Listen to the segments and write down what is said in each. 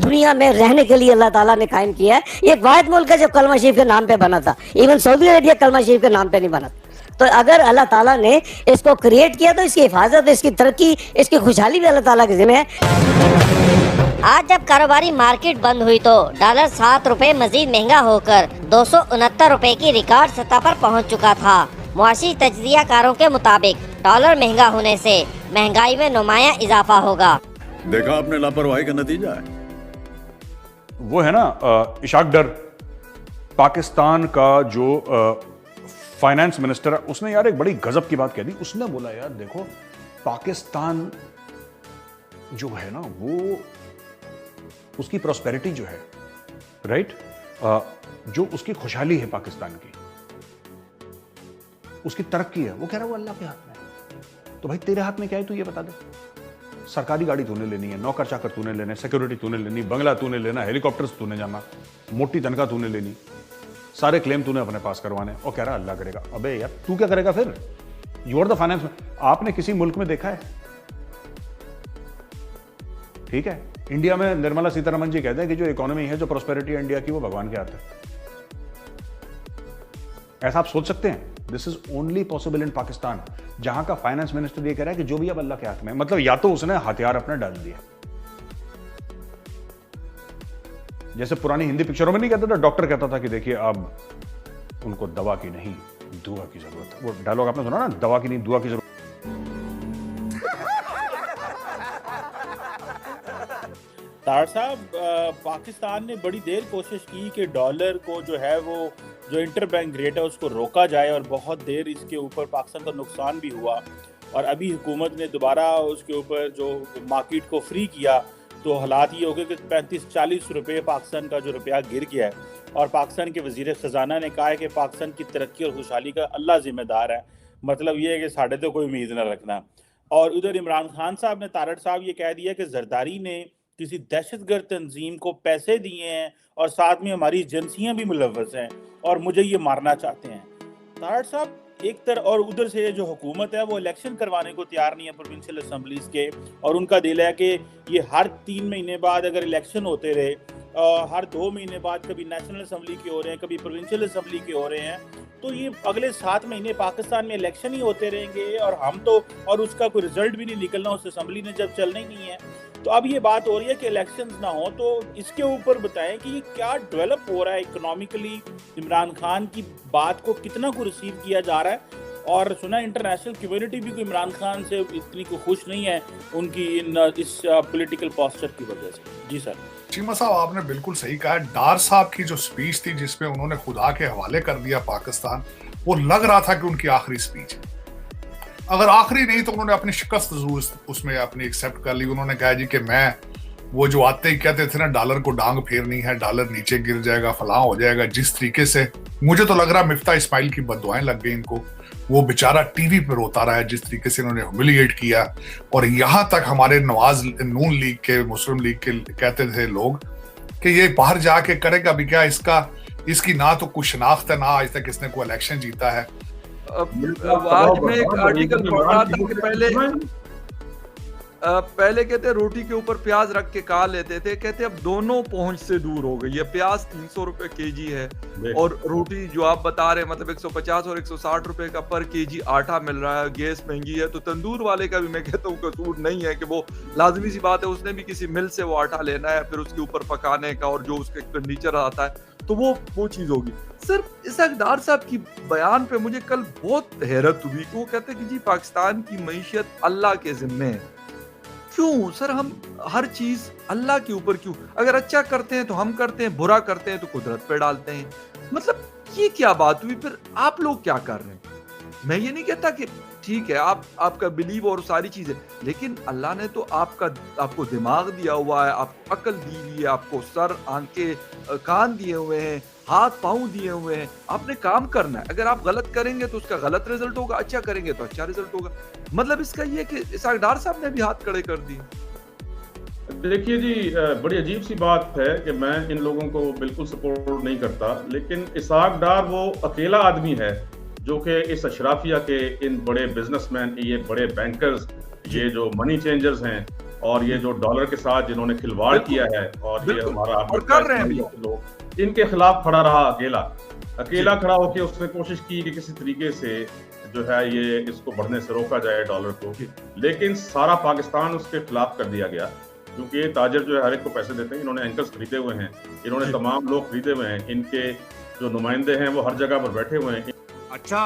दुनिया में रहने के लिए अल्लाह ताला ने कायम किया है। ये वाहिद मुल्क है जो कलमा शरीफ के नाम पे बना था। इवन सऊदी अरेबिया कलमा शरीफ के नाम पे नहीं बना। तो अगर अल्लाह ताला ने इसको क्रिएट किया तो इसकी हिफाजत, इसकी तरक्की, इसकी खुशहाली भी अल्लाह ताला के ज़िम्मे है। आज जब कारोबारी मार्केट बंद हुई तो डॉलर 7 रुपए मजीद महंगा होकर 269 रुपए की रिकॉर्ड सतह पर पहुंच चुका था। मुआशी तज्जियाकारों के मुताबिक डॉलर महंगा होने से महंगाई में नुमाया इजाफा होगा। देखा आपने लापरवाही का नतीजा है। वो है ना इशाक डर, पाकिस्तान का जो फाइनेंस मिनिस्टर है, उसने यार एक बड़ी गजब की बात कह दी। उसने बोला यार देखो, पाकिस्तान जो है ना, वो उसकी प्रॉस्पेरिटी जो है, राइट, जो उसकी खुशहाली है पाकिस्तान की, उसकी तरक्की है, वो कह रहा है वो अल्लाह के हाथ में है। तो भाई तेरे हाथ में क्या है, तू ये बता दे। सरकारी गाड़ी तूने लेनी है, नौकर चाकर तूने लेने, सिक्योरिटी तूने लेनी, बंगला तूने लेना, हेलीकॉप्टर्स तूने जाना, मोटी तनख्वाह तूने लेनी, सारे क्लेम तूने अपने पास करवाने, और कह रहा अल्लाह करेगा। अबे यार तू क्या करेगा फिर? यू आर द फाइनेंस में। आपने किसी मुल्क में देखा है? ठीक है, इंडिया में निर्मला सीतारमण जी कहते हैं कि जो इकोनॉमी है, जो प्रोस्पेरिटी है इंडिया की, वो भगवान के हाथ है। ऐसा आप सोच सकते हैं? This is only possible in Pakistan, जहां का फाइनेंस मिनिस्टर ये कह रहा है कि जो भी अब अल्लाह के हाथ में, मतलब या तो उसने हथियार अपने डाल दिया, जैसे पुरानी हिंदी पिक्चरों में नहीं कहता था, डॉक्टर कहता था कि देखिए अब उनको दवा की नहीं दुआ की जरूरत है। वो डायलॉग आपने सुना ना, दवा की नहीं दुआ की जरूरत। तार साहब, पाकिस्तान ने बड़ी देर कोशिश की कि डॉलर को जो है वो जो इंटरबैंक रेट है उसको रोका जाए, और बहुत देर इसके ऊपर पाकिस्तान का नुकसान भी हुआ। और अभी हुकूमत ने दोबारा उसके ऊपर जो मार्केट को फ्री किया तो हालात ये हो गए कि 35-40 रुपये पाकिस्तान का जो रुपया गिर गया है। और पाकिस्तान के वज़ीर ख़जाना ने कहा है कि पाकिस्तान की तरक्की और खुशहाली का अल्लाह ज़िम्मेदार है। मतलब ये है कि साढ़े तो कोई उम्मीद न रखना। और उधर इमरान खान साहब ने, तारड़ साहब, ये कह दिया कि जरदारी ने किसी दहशतगर्द तंजीम को पैसे दिए हैं और साथ में हमारी एजेंसियां भी मुलव्वस हैं और मुझे ये मारना चाहते हैं। तारड़ साहब, एक तरह, और उधर से जो हुकूमत है वो इलेक्शन करवाने को तैयार नहीं है प्रोविंशियल असम्बलीज के, और उनका दिल है कि ये हर 3 महीने बाद अगर इलेक्शन होते रहे, हर 2 महीने बाद कभी नेशनल असम्बली के हो रहे हैं, कभी प्रोविंशियल असम्बली के हो रहे हैं, तो ये अगले 7 महीने पाकिस्तान में इलेक्शन ही होते रहेंगे और हम तो, और उसका कोई रिजल्ट भी नहीं निकलना उस असम्बली ने जब चलना ही नहीं है। तो अब ये बात हो रही है कि इलेक्शंस ना हो, तो इसके ऊपर बताएं कि ये क्या डेवलप हो रहा है इकोनॉमिकली, इमरान खान की बात को कितना को रिसीव किया जा रहा है। और सुना इंटरनेशनल कम्युनिटी भी इमरान खान से इतनी को खुश नहीं है उनकी इस पॉलिटिकल पोस्चर की वजह से। जी सर। चीमा साहब, आपने बिल्कुल सही कहा। डार साहब की जो स्पीच थी जिसमें उन्होंने खुदा के हवाले कर दिया पाकिस्तान, वो लग रहा था कि उनकी आखिरी स्पीच है। अगर आखिरी नहीं तो उन्होंने अपनी शिकस्त उसमें अपनी एक्सेप्ट कर ली। उन्होंने कहा जी कि मैं, वो जो आते ही कहते थे ना डॉलर को डांग फेरनी है, डॉलर नीचे गिर जाएगा, फलां हो जाएगा, जिस तरीके से मुझे तो लग रहा मिफ्ता इस्माइल की बद्दुआएं लग गई इनको। वो बेचारा टीवी पर रोता रहा है जिस तरीके से इन्होंने ह्यूमिलिएट किया। और यहाँ तक हमारे नवाज नून लीग के, मुस्लिम लीग के कहते थे लोग कि ये बाहर जाके करेगा भी क्या, इसकी ना तो कुछ शनाख्त है, ना आज तक इसने कोई इलेक्शन जीता है। अब आज मैं एक आर्टिकल पढ़ रहा था कि पहले कहते रोटी के ऊपर प्याज रख के खा लेते थे, कहते अब दोनों पहुंच से दूर हो गई है। प्याज 300 रुपए केजी है और रोटी जो आप बता रहे हैं मतलब 150 और 160 रुपए का पर केजी आटा मिल रहा है। गैस महंगी है, तो तंदूर वाले का भी मैं कहता हूँ कसूर नहीं है कि वो, लाजमी सी बात है उसने भी किसी मिल से वो आटा लेना है, फिर उसके ऊपर पकाने का और जो उसके फर्नीचर आता है, तो वो चीज होगी। सर, इसाक डार साहब की बयान पे मुझे कल बहुत हैरत हुई कि वो कहते हैं कि जी पाकिस्तान की मईशत अल्लाह के जिम्मे है। क्यों सर, हम हर चीज अल्लाह के ऊपर क्यों? अगर अच्छा करते हैं तो हम करते हैं, बुरा करते हैं तो कुदरत पे डालते हैं। मतलब ये क्या बात हुई? फिर आप लोग क्या कर रहे हैं? मैं ये नहीं कहता कि ठीक है आपका बिलीव और सारी चीजें, लेकिन अल्लाह ने तो आपको दिमाग दिया हुआ है, आपको अकल दी हुई है, आपको सर, आंखें, कान दिए हुए हैं, हाथ पांव दिए हुए हैं, आपने काम करना है। अगर आप गलत करेंगे तो उसका गलत रिजल्ट होगा, अच्छा करेंगे तो अच्छा रिजल्ट होगा। मतलब इसका ये कि इसाक डार साहब ने भी हाथ खड़े कर दिए। देखिए जी, बड़ी अजीब सी बात है कि मैं इन लोगों को बिल्कुल सपोर्ट नहीं करता, लेकिन इसाक डार वो अकेला आदमी है जो कि इस अशराफिया के, इन बड़े बिजनेसमैन, ये बड़े बैंकर्स, ये जो मनी चेंजर्स हैं और ये जो डॉलर के साथ जिन्होंने खिलवाड़ किया है और ये हमारा और कर रहे हैं भी लोग, इनके खिलाफ खड़ा रहा अकेला खड़ा होकर उसने कोशिश की कि किसी तरीके से जो है ये इसको बढ़ने से रोका जाए डॉलर को, लेकिन सारा पाकिस्तान उसके खिलाफ कर दिया गया, क्योंकि ये ताजर जो है हर एक को पैसे देते हैं। इन्होंने एंकर्स खरीदे हुए हैं, इन्होंने तमाम लोग खरीदे हुए हैं, इनके जो नुमाइंदे हैं वो हर जगह पर बैठे हुए हैं। अच्छा,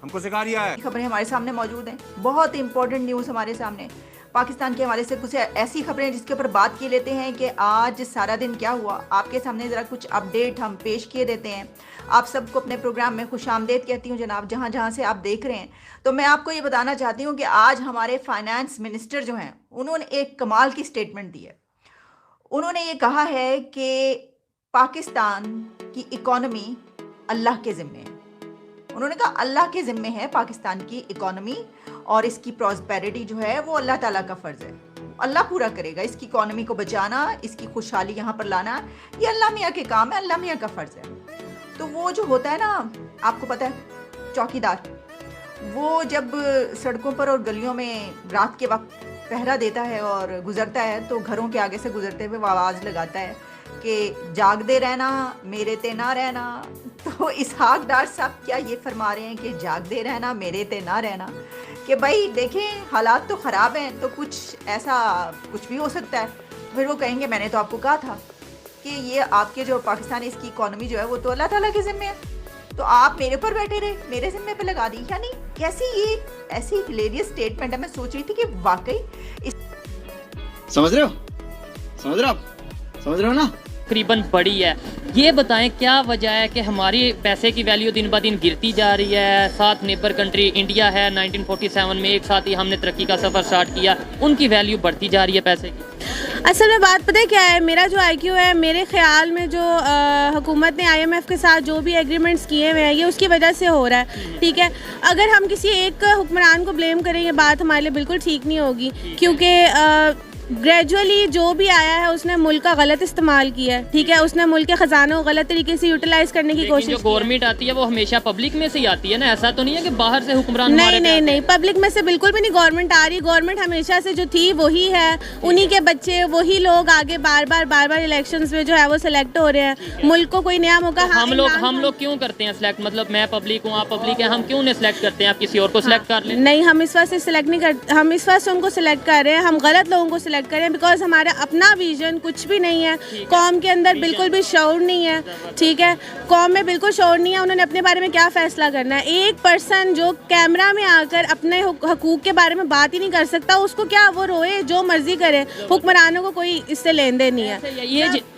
हमको सिखा रिया है। खबरें हमारे सामने मौजूद हैं, बहुत इंपॉर्टेंट न्यूज़ हमारे सामने पाकिस्तान के हवाले से कुछ ऐसी खबरें जिसके ऊपर बात किए लेते हैं कि आज सारा दिन क्या हुआ। आपके सामने ज़रा कुछ अपडेट हम पेश किए देते हैं। आप सबको अपने प्रोग्राम में खुशामदीद कहती हूँ जनाब, जहाँ जहाँ से आप देख रहे हैं। तो मैं आपको ये बताना चाहती हूँ कि आज हमारे फाइनेंस मिनिस्टर जो हैं उन्होंने एक कमाल की स्टेटमेंट दी है। उन्होंने ये कहा है कि पाकिस्तान की इकॉनमी अल्लाह के ज़िम्मे है। उन्होंने कहा अल्लाह के ज़िम्मे है पाकिस्तान की इकॉनमी, और इसकी प्रॉस्पेरिटी जो है वो अल्लाह ताला का फ़र्ज़ है। अल्लाह पूरा करेगा इसकी इकॉनमी को बचाना, इसकी खुशहाली यहाँ पर लाना, ये अल्लाह मियाँ के काम है, अल्लाह मियाँ का फ़र्ज़ है। तो वो जो होता है ना, आपको पता है चौकीदार, वो जब सड़कों पर और गलियों में रात के वक्त पहरा देता है और गुजरता है तो घरों के आगे से गुजरते हुए वो आवाज़ लगाता है कि जागदे रहना मेरे ते ना रहना। तो इसहाक डार साहब क्या ये फरमा रहे हैं कि जागदे रहना मेरे ते ना रहना, कि भाई देखें हालात तो ख़राब हैं तो कुछ ऐसा कुछ भी हो सकता है। फिर वो कहेंगे मैंने तो आपको कहा था कि ये आपके जो पाकिस्तान इसकी इकॉनमी जो है वो तो अल्लाह ताला के ज़िम्मे है, तो आप मेरे ऊपर बैठे रहे, मेरे ज़िम्मे पे लगा दी। यानी कैसी ये ऐसी हिलेरियस स्टेटमेंट है। मैं सोच रही थी कि वाकई समझ रहे हो ना? तकरीबन बड़ी है। ये बताएं क्या वजह है कि हमारी पैसे की वैल्यू दिन ब दिन गिरती जा रही है। साथ नेबर कंट्री इंडिया है, 1947 में एक साथ ही हमने तरक्की का सफ़र स्टार्ट किया, उनकी वैल्यू बढ़ती जा रही है पैसे की। असल में बात पता है क्या है, मेरा जो IQ है, मेरे ख्याल में जो हुकूमत ने IMF के साथ जो भी एग्रीमेंट्स किए हुए हैं ये उसकी वजह से हो रहा है। ठीक है, अगर हम किसी एक हुक्मरान को ब्लेम करें ये बात हमारे लिए बिल्कुल ठीक नहीं होगी, क्योंकि ग्रेजुअली जो भी आया है उसने मुल्क का गलत इस्तेमाल किया है। ठीक है, उसने मुल्क के ख़जानों को गलत तरीके से यूटिलाइज करने की कोशिश की। जो गवर्नमेंट आती है वो हमेशा पब्लिक में से ही आती है ना, ऐसा तो नहीं है कि बाहर से हुक्मरान। नहीं, पब्लिक में से बिल्कुल भी नहीं गवर्नमेंट आ रही। गवर्नमेंट हमेशा से जो थी वही है, उन्हीं के बच्चे वही लोग आगे बार बार इलेक्शंस में जो है वो सिलेक्ट हो रहे हैं। मुल्क को कोई नया मौका हम लोग क्यों करते हैं सिलेक्ट? मतलब मैं पब्लिक हूँ, आप पब्लिक है, हम क्यों उन्हें सिलेक्ट करते हैं? आप किसी और को सिलेक्ट कर लें। नहीं, हम इस वक्त सिलेक्ट नहीं करते, हम इस वक्त उनको सिलेक्ट कर रहे हैं, हम गलत लोगों को सिलेक्ट कर रहे हैं, बिकॉज हमारा अपना विजन कुछ भी नहीं है। कौम के अंदर बिल्कुल भी शऊर नहीं है। ठीक है, कौम में बिल्कुल शऊर नहीं है। उन्होंने अपने बारे में क्या फैसला करना है? एक पर्सन जो कैमरा में आकर अपने हकूक के बारे में बात ही नहीं कर सकता, उसको क्या वो रोए जो मर्जी करे, हुक्मरानों को कोई इससे लेन देन नहीं है।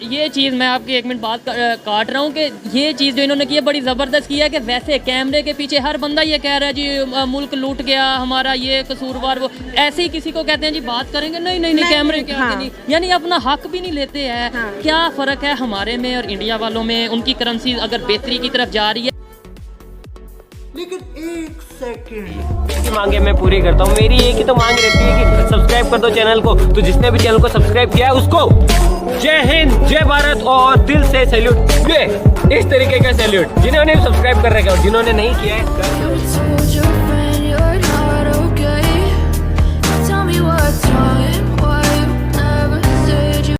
ये चीज़ मैं आपकी एक मिनट बात काट रहा हूँ कि ये चीज़ जो इन्होंने की है बड़ी ज़बरदस्त की है कि वैसे कैमरे के पीछे हर बंदा ये कह रहा है जी मुल्क लूट गया हमारा, ये कसूरवार, वो ऐसे ही किसी को कहते हैं जी बात करेंगे, नहीं कैमरे के आगे नहीं, यानी अपना हक भी नहीं लेते हैं। क्या फ़र्क है हमारे में और इंडिया वालों में? उनकी करेंसी अगर बेहतरी की तरफ जा रही है, लेकिन एक सेकंड मांगे मैं पूरी करता हूँ। मेरी एक ही तो मांग रहती है कि सब्सक्राइब कर दो चैनल को। तो जिसने भी चैनल को सब्सक्राइब किया है उसको जय हिंद, जय भारत और दिल से सैल्यूट। इस तरीके का सैल्यूट जिन्होंने सब्सक्राइब कर रखा है और जिन्होंने नहीं किया है